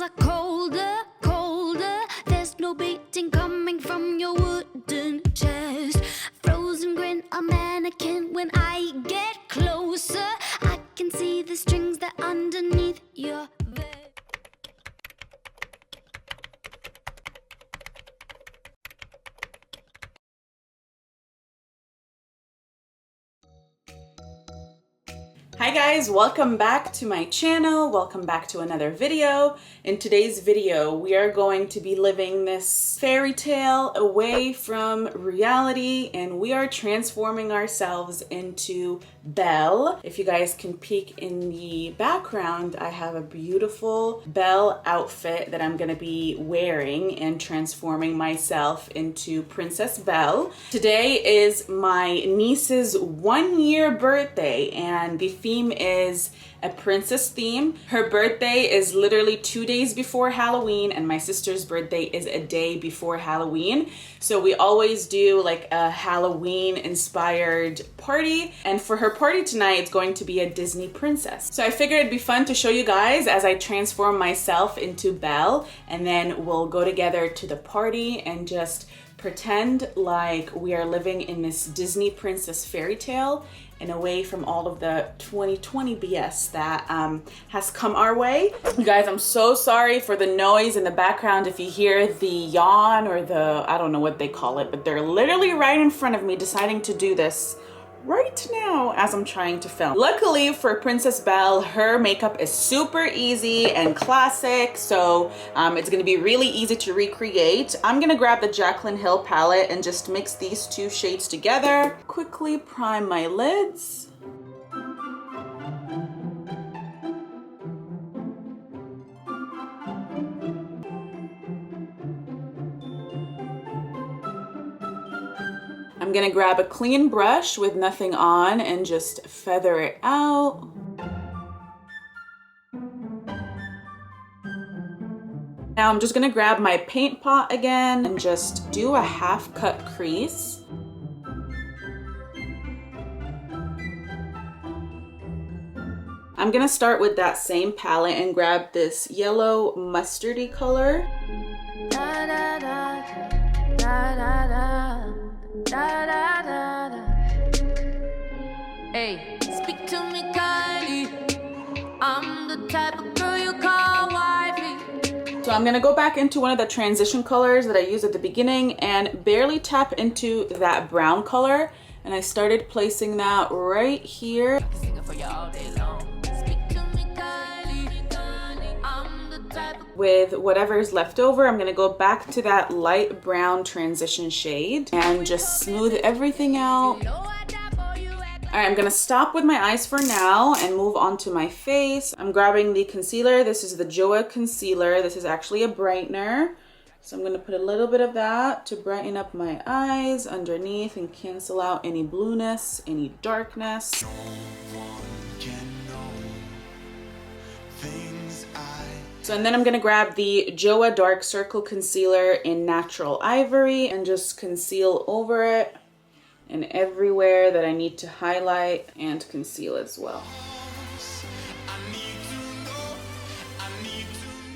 are colder, colder. There's no beating coming from your wooden chest. Frozen grin, a mannequin. When I get closer, I can see the strings that underneath your vest. Hi guys, welcome back to my channel. Welcome back to another video. In today's video, we are going to be living this fairy tale away from reality, and we are transforming ourselves into Belle. If you guys can peek in the background, I have a beautiful Belle outfit that I'm gonna be wearing and transforming myself into Princess Belle. Today is my niece's 1-year birthday, and the theme is a princess theme. Her birthday is literally 2 days before Halloween, and my sister's birthday is a day before Halloween. So we always do like a Halloween inspired party, and for her party tonight it's going to be a Disney princess. So I figured it'd be fun to show you guys as I transform myself into Belle, and then we'll go together to the party and just pretend like we are living in this Disney princess fairy tale and away from all of the 2020 BS that has come our way. You guys, I'm so sorry for the noise in the background. If you hear the yawn or the, I don't know what they call it, but they're literally right in front of me deciding to do this right now as I'm trying to film. Luckily for Princess Belle, her makeup is super easy and classic, so it's gonna be really easy to recreate. I'm gonna grab the Jaclyn Hill palette and just mix these two shades together. Quickly prime my lids. I'm gonna grab a clean brush with nothing on and just feather it out. Now I'm just gonna grab my paint pot again and just do a half cut crease. I'm gonna start with that same palette and grab this yellow mustardy color. Da, da, da, da, da, da. Da, da, da, da. Hey, speak to me kindly. I'm the type of girl you call wifey. So I'm gonna go back into one of the transition colors that I used at the beginning and barely tap into that brown color. And I started placing that right here. With whatever's left over, I'm gonna go back to that light brown transition shade and just smooth everything out. All right, I'm gonna stop with my eyes for now and move on to my face. I'm grabbing the concealer. This is the JOA concealer. This is actually a brightener. So I'm gonna put a little bit of that to brighten up my eyes underneath and cancel out any blueness, any darkness. So, and then I'm gonna grab the JOA Dark Circle Concealer in Natural Ivory and just conceal over it and everywhere that I need to highlight and conceal as well.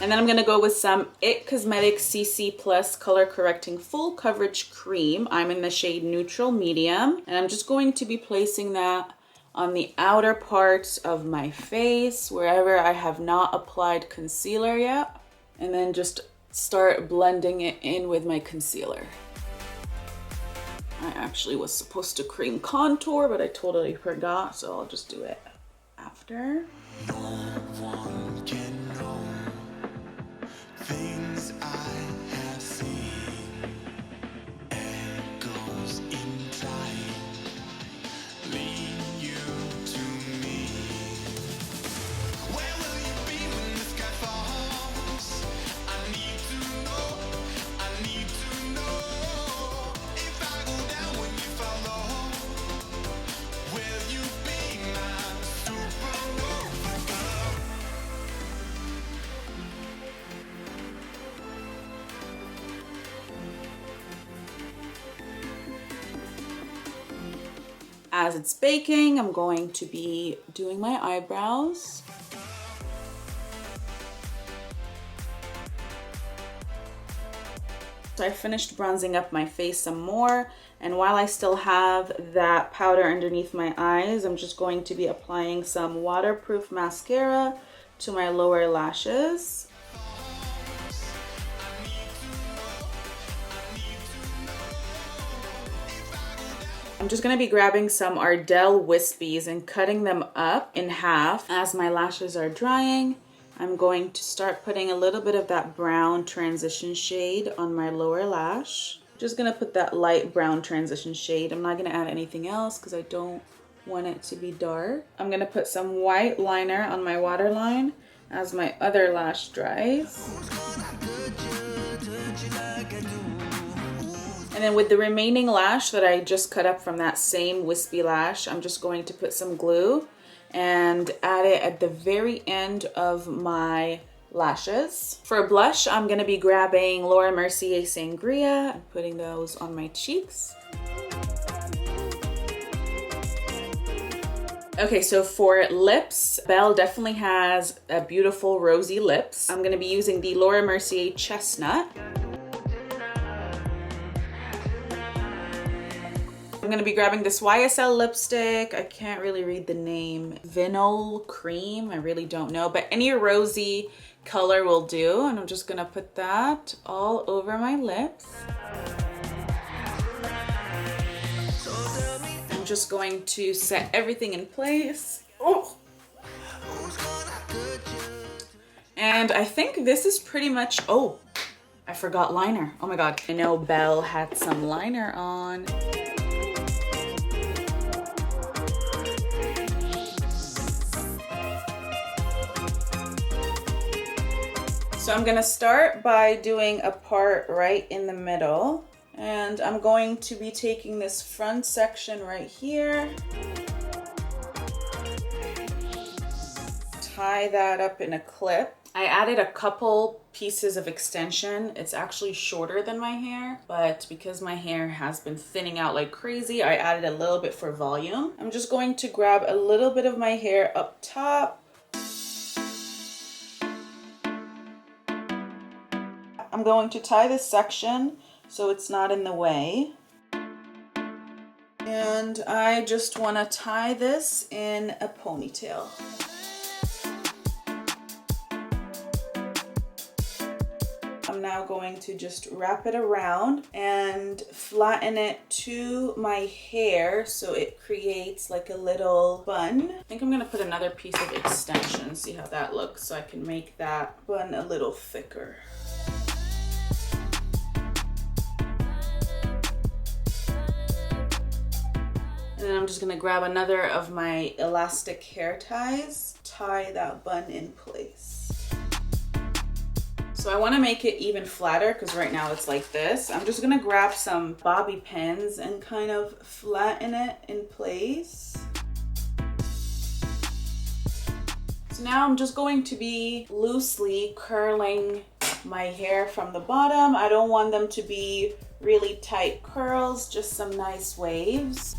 And then I'm gonna go with some IT Cosmetics CC Plus Color Correcting Full Coverage Cream. I'm in the shade Neutral Medium, and I'm just going to be placing that on the outer parts of my face, wherever I have not applied concealer yet, and then just start blending it in with my concealer. I actually was supposed to cream contour, but I totally forgot, so I'll just do it after. No one can know things I have seen. Echoes in time. As it's baking, I'm going to be doing my eyebrows. So I finished bronzing up my face some more, and while I still have that powder underneath my eyes, I'm just going to be applying some waterproof mascara to my lower lashes. I'm just going to be grabbing some Ardell Wispies and cutting them up in half. As my lashes are drying, I'm going to start putting a little bit of that brown transition shade on my lower lash. Just going to put that light brown transition shade. I'm not going to add anything else because I don't want it to be dark. I'm going to put some white liner on my waterline as my other lash dries. And then with the remaining lash that I just cut up from that same wispy lash, I'm just going to put some glue and add it at the very end of my lashes. For blush, I'm going to be grabbing Laura Mercier Sangria and putting those on my cheeks. Okay, so for lips, Belle definitely has a beautiful rosy lips. I'm going to be using the Laura Mercier Chestnut. I'm going to be grabbing this YSL lipstick. I can't really read the name. Vinyl Cream. I really don't know. But any rosy color will do. And I'm just going to put that all over my lips. I'm just going to set everything in place. Oh! And I think this is pretty much... Oh! I forgot liner. Oh my god. I know Belle had some liner on. So I'm gonna start by doing a part right in the middle, and I'm going to be taking this front section right here, tie that up in a clip. I added a couple pieces of extension. It's actually shorter than my hair, but because my hair has been thinning out like crazy, I added a little bit for volume. I'm just going to grab a little bit of my hair up top. I'm going to tie this section so it's not in the way. And I just want to tie this in a ponytail. I'm now going to just wrap it around and flatten it to my hair so it creates like a little bun. I think I'm going to put another piece of extension, see how that looks, so I can make that bun a little thicker. And then I'm just gonna grab another of my elastic hair ties, tie that bun in place. So I wanna make it even flatter because right now it's like this. I'm just gonna grab some bobby pins and kind of flatten it in place. So now I'm just going to be loosely curling my hair from the bottom. I don't want them to be really tight curls, just some nice waves.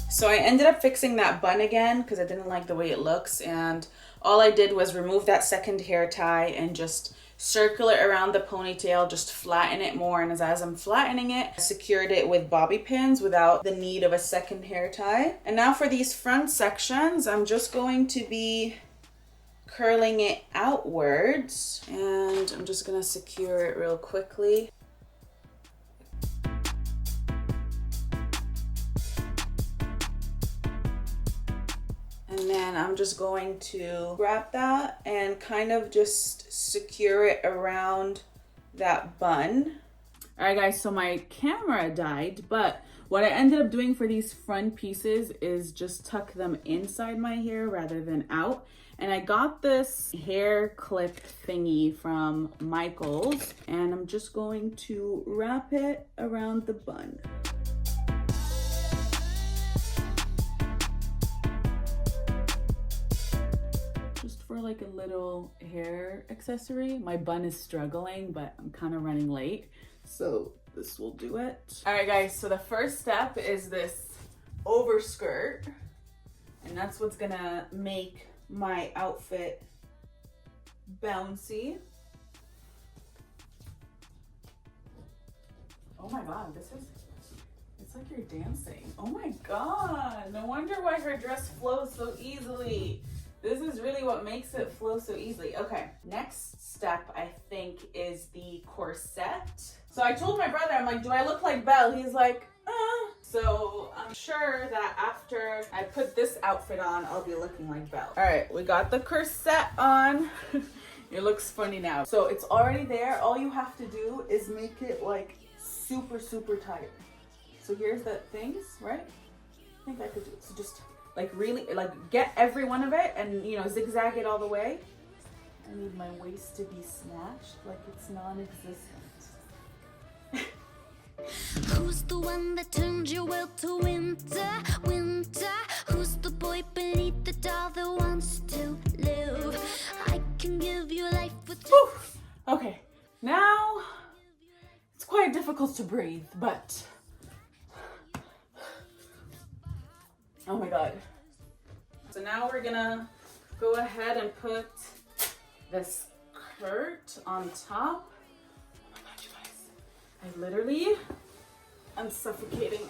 So I ended up fixing that bun again because I didn't like the way it looks, and all I did was remove that second hair tie and just circle it around the ponytail, just flatten it more, and as I'm flattening it, I secured it with bobby pins without the need of a second hair tie. And now for these front sections, I'm just going to be curling it outwards, and I'm just gonna secure it real quickly. And then I'm just going to wrap that and kind of just secure it around that bun. All right guys, so my camera died, but what I ended up doing for these front pieces is just tuck them inside my hair rather than out. And I got this hair clip thingy from Michael's, and I'm just going to wrap it around the bun. For like a little hair accessory. My bun is struggling, but I'm kind of running late, so this will do it. All right guys, so the first step is this overskirt, and that's what's gonna make my outfit bouncy. Oh my god, it's like you're dancing. Oh my god, no wonder why her dress flows so easily. This is really what makes it flow so easily. Okay, next step I think is the corset. So I told my brother, I'm like, do I look like Belle? He's like, So I'm sure that after I put this outfit on, I'll be looking like Belle. All right, we got the corset on. It looks funny now. So it's already there. All you have to do is make it like super, super tight. So here's the things, right? I think I could do it. So just like really, like get every one of it and, you know, zigzag it all the way. I need my waist to be snatched like it's non-existent. Who's the one that turned your world to winter, winter? Who's the boy beneath the doll that wants to live? I can give you life with... Whew. Okay, now it's quite difficult to breathe, but oh my god. So now we're gonna go ahead and put this skirt on top. Oh my god, you guys. I literally am suffocating.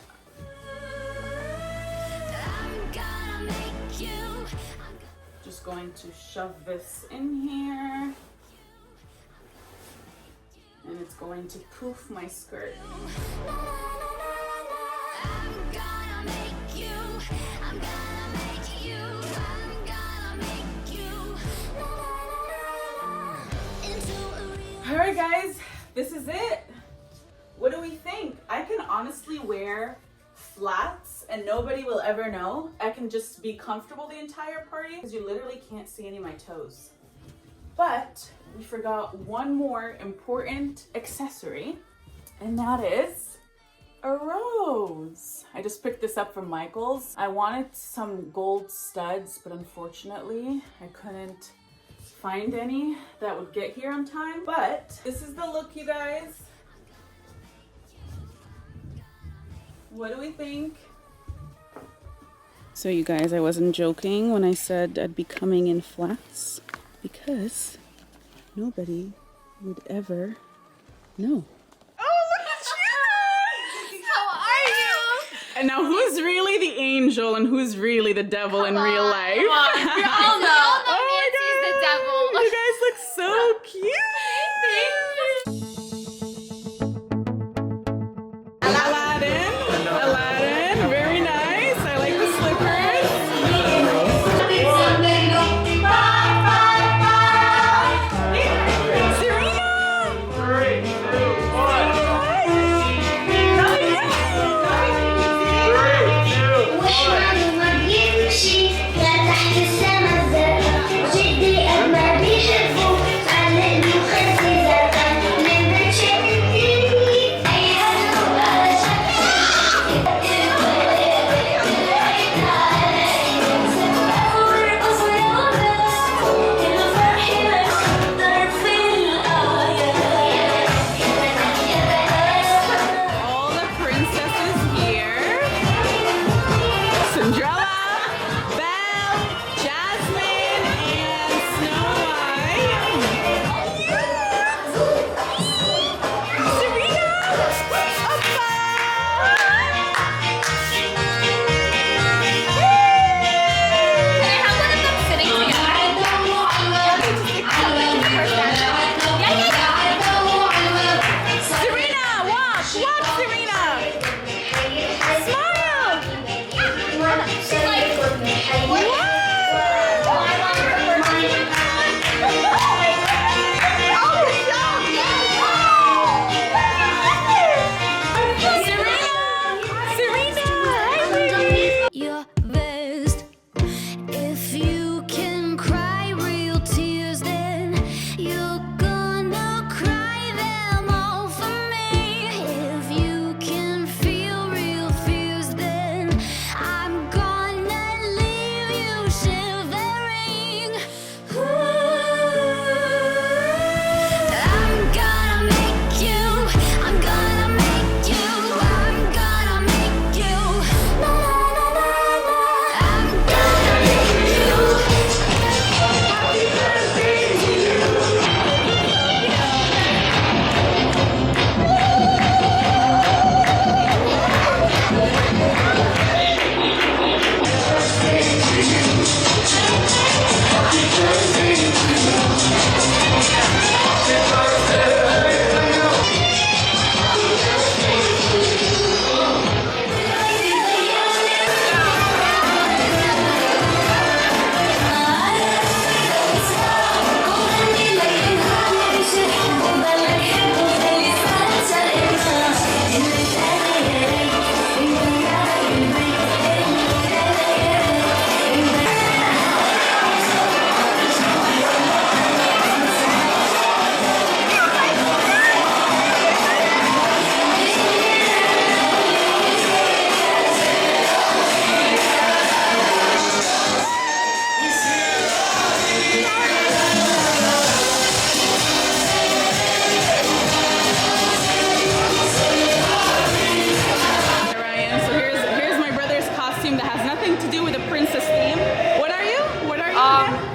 I'm gonna make you... Just going to shove this in here. And it's going to poof my skirt. I'm gonna make you, I'm gonna make you, I'm gonna make you into a real... Alright guys, this is it. What do we think? I can honestly wear flats and nobody will ever know. I can just be comfortable the entire party because you literally can't see any of my toes. But we forgot one more important accessory, and that is a rose. I just picked this up from Michael's. I wanted some gold studs, but unfortunately I couldn't find any that would get here on time. But this is the look, you guys. What do we think? So you guys, I wasn't joking when I said I'd be coming in flats, because nobody would ever know. Oh, look at you! How are you? And now who's really the angel and who's really the devil in real life? Come on, we all know. Nancy's the devil. You guys look so cute! Aladdin, very nice. I like the slippers. لا تحت السما الزرقاء جدي أجمل بيحبه علقني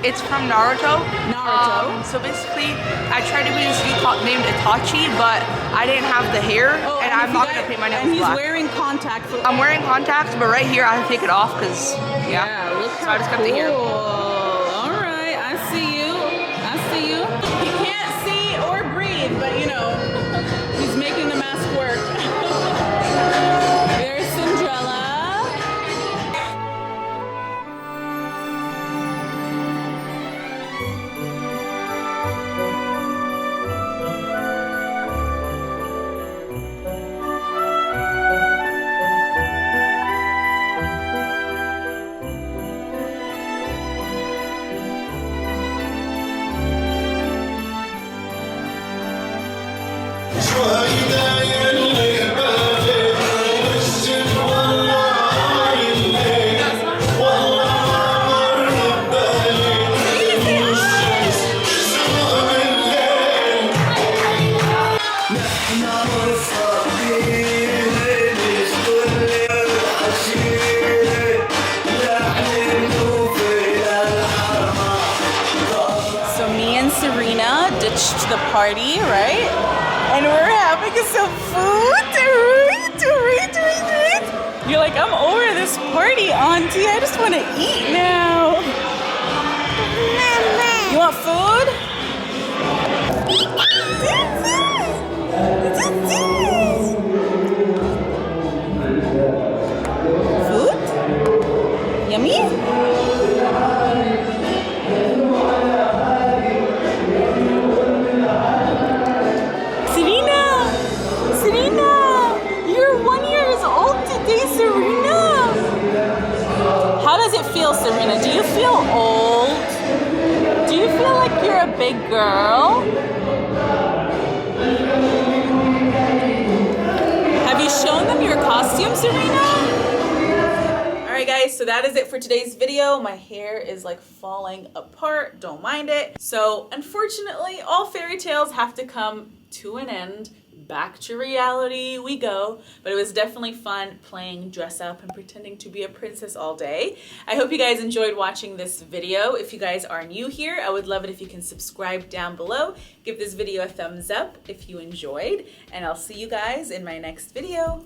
It's from Naruto. Naruto. So basically, I tried to be this dude named Itachi, but I didn't have the hair, and I'm not gonna paint my nails And he's black. wearing contacts. I'm wearing contacts, but right here I have to take it off because Yeah, look So how I just got the hair. cool. All right, I see you. I see you. He can't see or breathe, but you know, he's making the mask work. There's Cinderella. So me and Serena ditched the party, right? And we're having some food. You're like, I'm over this party, Auntie. I just want to eat now. You want food? Food? Yummy? Serena, you're 1 year old today, Serena. How does it feel, Serena? Do you feel old? Do you feel like you're a big girl? Have you shown them your costume, Serena? Alright guys, so that is it for today's video. My hair is like falling apart, don't mind it. So unfortunately, all fairy tales have to come to an end. Back to reality we go, but it was definitely fun playing dress up and pretending to be a princess all day. I hope you guys enjoyed watching this video. If you guys are new here, I would love it if you can subscribe down below. Give this video a thumbs up if you enjoyed, and I'll see you guys in my next video.